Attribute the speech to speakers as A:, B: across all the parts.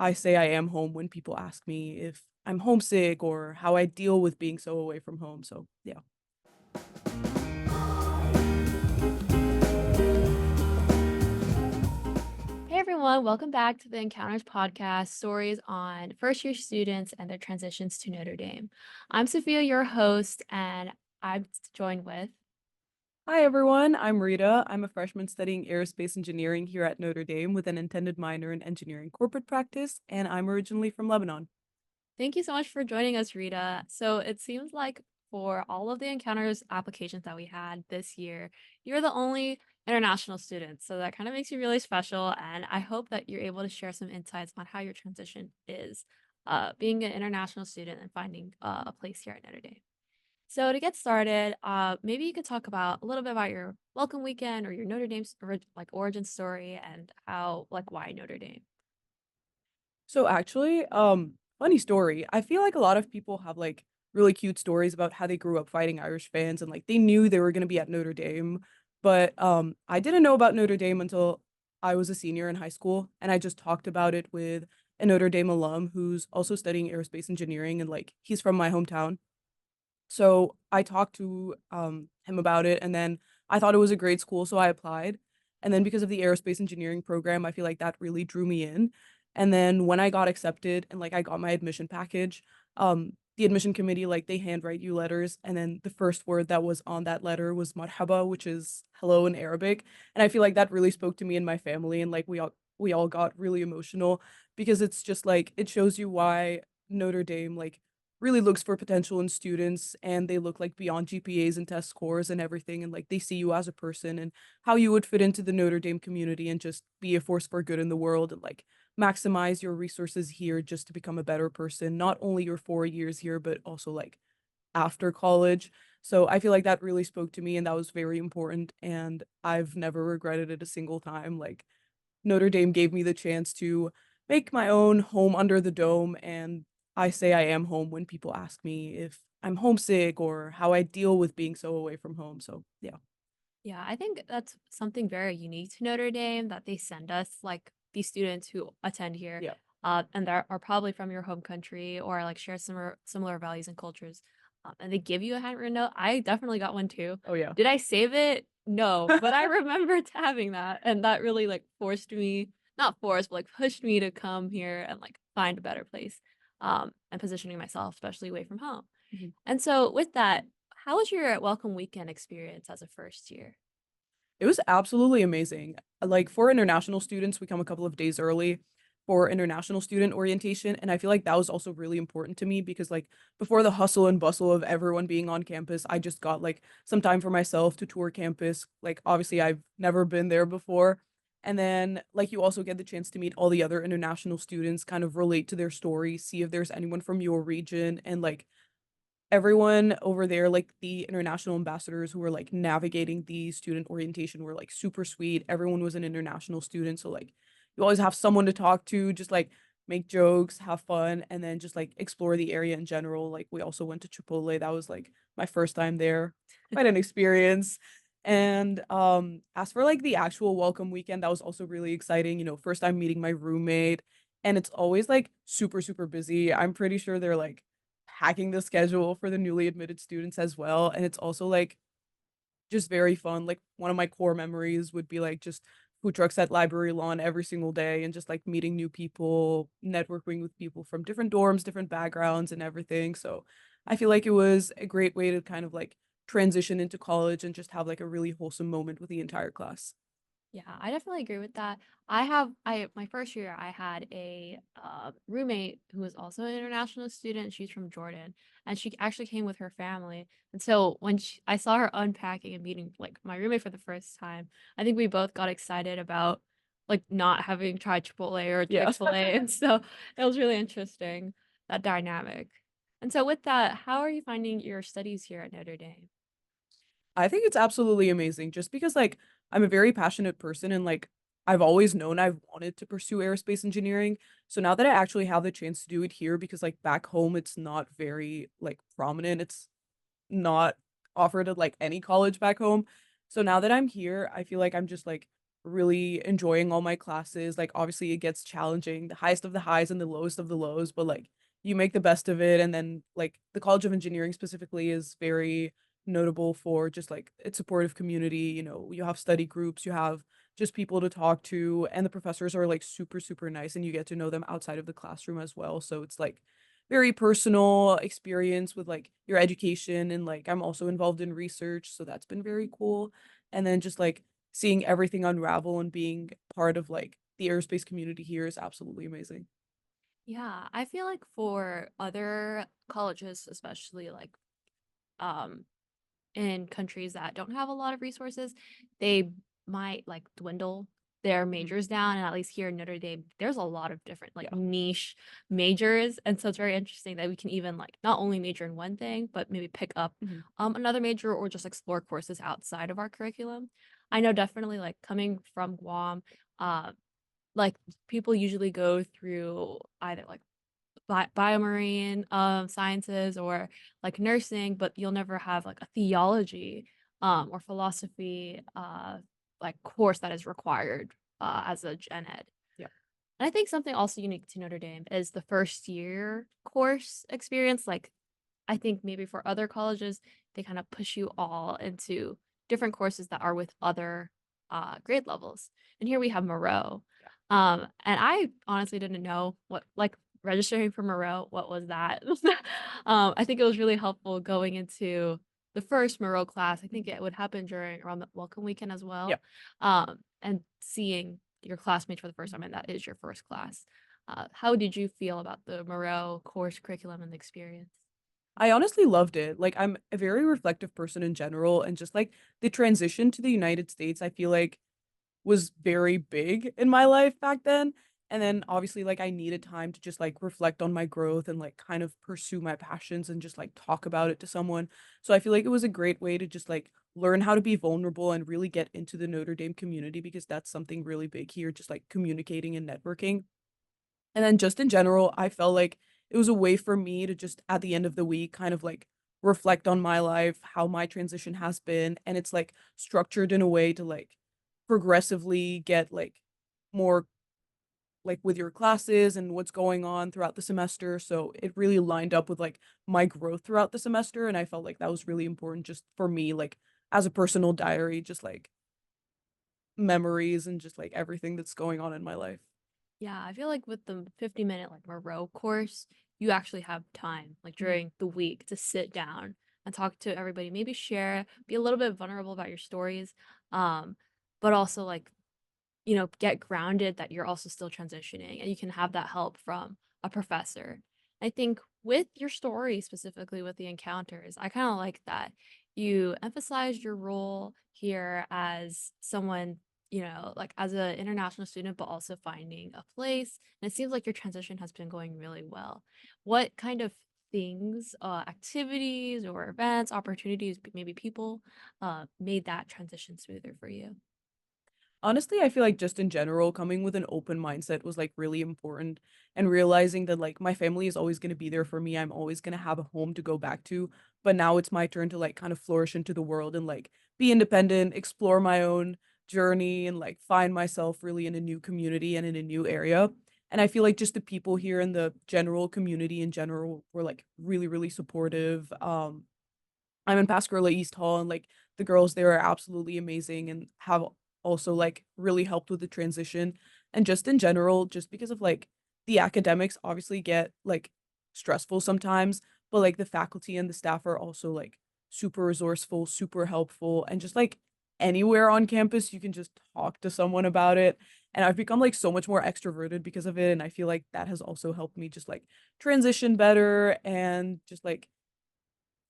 A: I say I am home when people ask me if I'm homesick or how I deal with being so away from home. So, yeah.
B: Hey everyone, welcome back to the Encounters podcast, stories on first year students and their transitions to Notre Dame. I'm Sophia, your host, and I'm joined with.
A: Hi, everyone. I'm Rita. I'm a freshman studying aerospace engineering here at Notre Dame with an intended minor in engineering corporate practice, and I'm originally from Lebanon.
B: Thank you so much for joining us, Rita. So it seems like for all of the Encounters applications that we had this year, you're the only international student. So that kind of makes you really special. And I hope that you're able to share some insights on how your transition is being an international student and finding a place here at Notre Dame. So to get started, maybe you could talk about a little bit about your welcome weekend or your Notre Dame origin story and how why Notre Dame.
A: So actually, funny story. I feel like a lot of people have like really cute stories about how they grew up fighting Irish fans and like they knew they were going to be at Notre Dame. But I didn't know about Notre Dame until I was a senior in high school and I just talked about it with a Notre Dame alum who's also studying aerospace engineering and like he's from my hometown. So I talked to him about it and then I thought it was a great school, so I applied. And then because of the aerospace engineering program, I feel like that really drew me in. And then when I got accepted and like I got my admission package, the admission committee like they handwrite you letters and then the first word that was on that letter was marhaba, which is hello in Arabic. And I feel like that really spoke to me and my family and like we all got really emotional because it's just like it shows you why Notre Dame like really looks for potential in students and they look like beyond GPAs and test scores and everything and like they see you as a person and how you would fit into the Notre Dame community and just be a force for good in the world and like maximize your resources here just to become a better person, not only your 4 years here, but also like after college. So I feel like that really spoke to me and that was very important. And I've never regretted it a single time. Like Notre Dame gave me the chance to make my own home under the dome. And I say I am home when people ask me if I'm homesick or how I deal with being so away from home. So, yeah.
B: Yeah, I think that's something very unique to Notre Dame that they send us these students who attend here,
A: Yeah.
B: and that are probably from your home country or like share similar values and cultures. And they give you a handwritten note. I definitely got one too.
A: Oh, yeah.
B: Did I save it? No, but I remembered having that, and that really forced me, not forced, but pushed me to come here and find a better place, and positioning myself, especially away from home.
A: Mhm.
B: And so with that, how was your welcome weekend experience as a first year?
A: It was absolutely amazing. Like for international students, we come a couple of days early for international student orientation. And I feel like that was also really important to me because like before the hustle and bustle of everyone being on campus, I just got like some time for myself to tour campus. Like obviously I've never been there before. And then like you also get the chance to meet all the other international students, kind of relate to their story, see if there's anyone from your region and like everyone over there, like the international ambassadors who were like navigating the student orientation were like super sweet. Everyone was an international student. So like you always have someone to talk to, just like make jokes, have fun, and then just like explore the area in general. Like we also went to Chipotle. That was like my first time there. Quite an experience. And as for like the actual welcome weekend, that was also really exciting. First time meeting my roommate. And it's always like super, super busy. I'm pretty sure they're like hacking the schedule for the newly admitted students as well. And it's also like just very fun. Like one of my core memories would be like just food trucks at library lawn every single day and just like meeting new people, networking with people from different dorms, different backgrounds and everything. So I feel like it was a great way to kind of like transition into college and just have like a really wholesome moment with the entire class.
B: Yeah, I definitely agree with that. I my first year I had a roommate who was also an international student. She's from Jordan, and she actually came with her family. And so when I saw her unpacking and meeting my roommate for the first time, I think we both got excited about not having tried Chipotle or
A: Yeah.
B: Chick-fil-A. And so it was really interesting, that dynamic. And so with that, how are you finding your studies here at Notre Dame?
A: I think it's absolutely amazing just because like I'm a very passionate person and like I've always known I've wanted to pursue aerospace engineering. So now that I actually have the chance to do it here because like back home it's not very like prominent. It's not offered at like any college back home. So now that I'm here, I feel like I'm just like really enjoying all my classes. Like, obviously, it gets challenging, the highest of the highs and the lowest of the lows, but, like, you make the best of it, and then, like, the College of Engineering specifically is very notable for just, like, its supportive community, you have study groups, you have just people to talk to, and the professors are, like, super, super nice, and you get to know them outside of the classroom as well, so it's, like, very personal experience with, like, your education, and, like, I'm also involved in research, so that's been very cool, and then just, like, seeing everything unravel and being part of, like, the aerospace community here is absolutely amazing.
B: Yeah, I feel like for other colleges, especially like um in countries that don't have a lot of resources, they might like dwindle their
A: Mhm.
B: majors down. And at least here in Notre Dame, there's a lot of different like
A: Yeah.
B: niche majors. And so it's very interesting that we can even like not only major in one thing, but maybe pick up
A: Mhm.
B: another major or just explore courses outside of our curriculum. I know definitely like coming from Guam, uh, like people usually go through either like biomarine sciences or like nursing, but you'll never have like a theology or philosophy like course that is required as a gen ed.
A: Yeah.
B: And I think something also unique to Notre Dame is the first year course experience. Like I think maybe for other colleges, they kind of push you all into different courses that are with other grade levels. And here we have Moreau.
A: Yeah.
B: And I honestly didn't know what, like, registering for Moreau, what was that? I think it was really helpful going into the first Moreau class. I think
A: Mhm.
B: it would happen during around the welcome weekend as
A: Yeah.
B: well. And seeing your classmates for the first time,
A: Mhm.
B: and that is your first class. How did you feel about the Moreau course curriculum and the experience?
A: I honestly loved it. Like, I'm a very reflective person in general, and just, like, the transition to the United States, I feel like was very big in my life back then, and then obviously, like, I needed time to just, like, reflect on my growth and, like, kind of pursue my passions and just, like, talk about it to someone. So I feel like it was a great way to just, like, learn how to be vulnerable and really get into the Notre Dame community because that's something really big here, just, like, communicating and networking. And then just in general, I felt like it was a way for me to just at the end of the week kind of like reflect on my life, how my transition has been, and it's like structured in a way to like progressively get like more like with your classes and what's going on throughout the semester. So it really lined up with like my growth throughout the semester and I felt like that was really important just for me like as a personal diary, just like memories and just like everything that's going on in my life.
B: Yeah, I feel like with the 50-minute like Moreau course, you actually have time like
A: Mhm.
B: during the week to sit down and talk to everybody, maybe share, be a little bit vulnerable about your stories. Um, but also like, get grounded that you're also still transitioning and you can have that help from a professor. I think with your story, specifically with the encounters, I kind of like that you emphasized your role here as someone, like as an international student, but also finding a place. And it seems like your transition has been going really well. What kind of things, activities or events, opportunities, maybe people, made that transition smoother for you?
A: Honestly, I feel like just in general, coming with an open mindset was like really important and realizing that like my family is always going to be there for me. I'm always going to have a home to go back to. But now it's my turn to like kind of flourish into the world and like be independent, explore my own journey and like find myself really in a new community and in a new area. And I feel like just the people here in the general community in general were like really, really supportive. I'm in Pascagoula East Hall, and, like, the girls there are absolutely amazing and have also, like, really helped with the transition, and just in general, just because of, like, the academics obviously get, like, stressful sometimes, but, like, the faculty and the staff are also, like, super resourceful, super helpful, and just, like, anywhere on campus, you can just talk to someone about it, and I've become, like, so much more extroverted because of it, and I feel like that has also helped me just, like, transition better and just, like,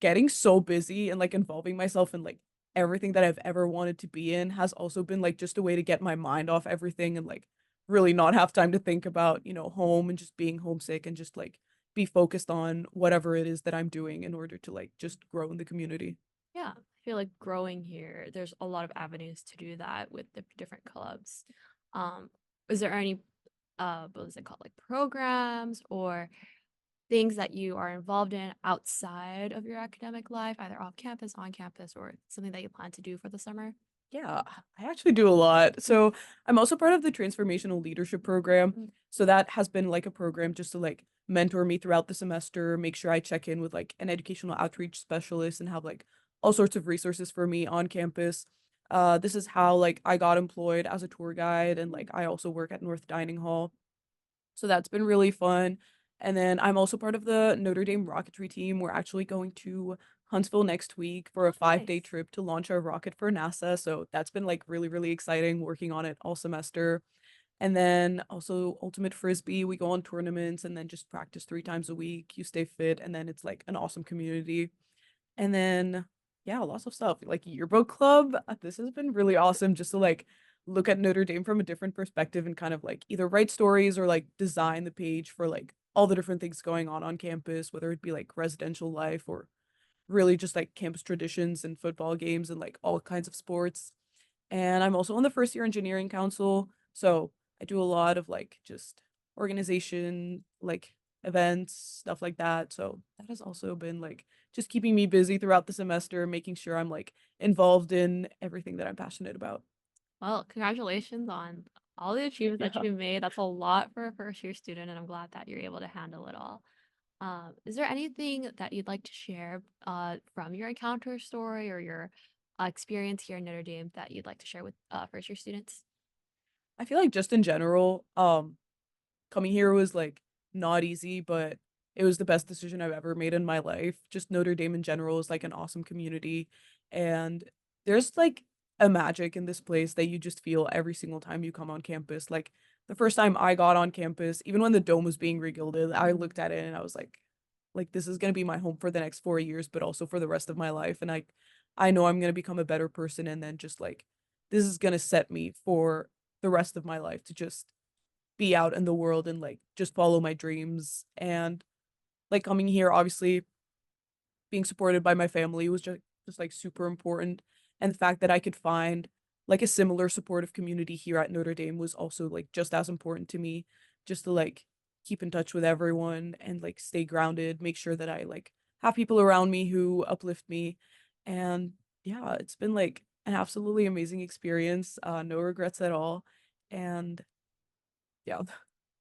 A: getting so busy and, like, involving myself in, like, everything that I've ever wanted to be in has also been, like, just a way to get my mind off everything and, like, really not have time to think about, home and just being homesick and just, like, be focused on whatever it is that I'm doing in order to, like, just grow in the community.
B: Yeah, I feel like growing here, there's a lot of avenues to do that with the different clubs. Um, is there any what is it called, like programs or things that you are involved in outside of your academic life, either off campus, on campus, or something that you plan to do for the summer?
A: Yeah, I actually do a lot. So I'm also part of the transformational leadership program. So that has been like a program just to like mentor me throughout the semester, make sure I check in with like an educational outreach specialist and have like all sorts of resources for me on campus. This is how like I got employed as a tour guide and like I also work at North Dining Hall. So that's been really fun. And then I'm also part of the Notre Dame rocketry team. We're actually going to Huntsville next week for
B: Oh,
A: a 5 day
B: nice.
A: trip to launch our rocket for NASA. So that's been like really, really exciting working on it all semester. And then also Ultimate Frisbee, we go on tournaments and then just practice 3 times a week. You stay fit, and then it's like an awesome community. And then, yeah, lots of stuff like yearbook club. This has been really awesome just to like look at Notre Dame from a different perspective and kind of like either write stories or like design the page for like all the different things going on campus, whether it be like residential life or really just like campus traditions and football games and like all kinds of sports. And I'm also on the first year engineering council. So I do a lot of like just organization, like events, stuff like that. So that has also been like just keeping me busy throughout the semester, making sure I'm like involved in everything that I'm passionate about.
B: Well, congratulations on all the achievements that
A: Yeah.
B: you made. That's a lot for a first year student, and I'm glad that you're able to handle it all. Is there anything that you'd like to share from your encounter story or your experience here in Notre Dame that you'd like to share with first year students?
A: I feel like just in general, coming here was like not easy, but it was the best decision I've ever made in my life. Just Notre Dame in general is like an awesome community. And there's like a magic in this place that you just feel every single time you come on campus. Like the first time I got on campus, even when the dome was being regilded, I looked at it and I was like this is gonna be my home for the next 4 years, but also for the rest of my life. And I know I'm gonna become a better person and then just like this is gonna set me for the rest of my life to just be out in the world and like just follow my dreams. And like coming here, obviously being supported by my family was just like super important. And the fact that I could find like a similar supportive community here at Notre Dame was also like just as important to me, just to like keep in touch with everyone and like stay grounded, make sure that I like have people around me who uplift me. And yeah, it's been like an absolutely amazing experience. No regrets at all. And yeah.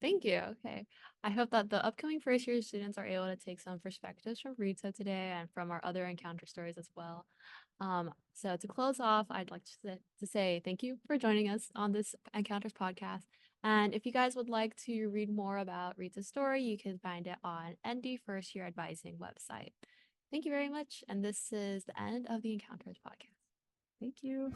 B: Thank you. Okay. I hope that the upcoming first year students are able to take some perspectives from Rita today and from our other encounter stories as well. So to close off, I'd like to say thank you for joining us on this Encounters podcast. And if you guys would like to read more about Rita's story, you can find it on ND First Year Advising website. Thank you very much. And this is the end of the Encounters podcast.
A: Thank you.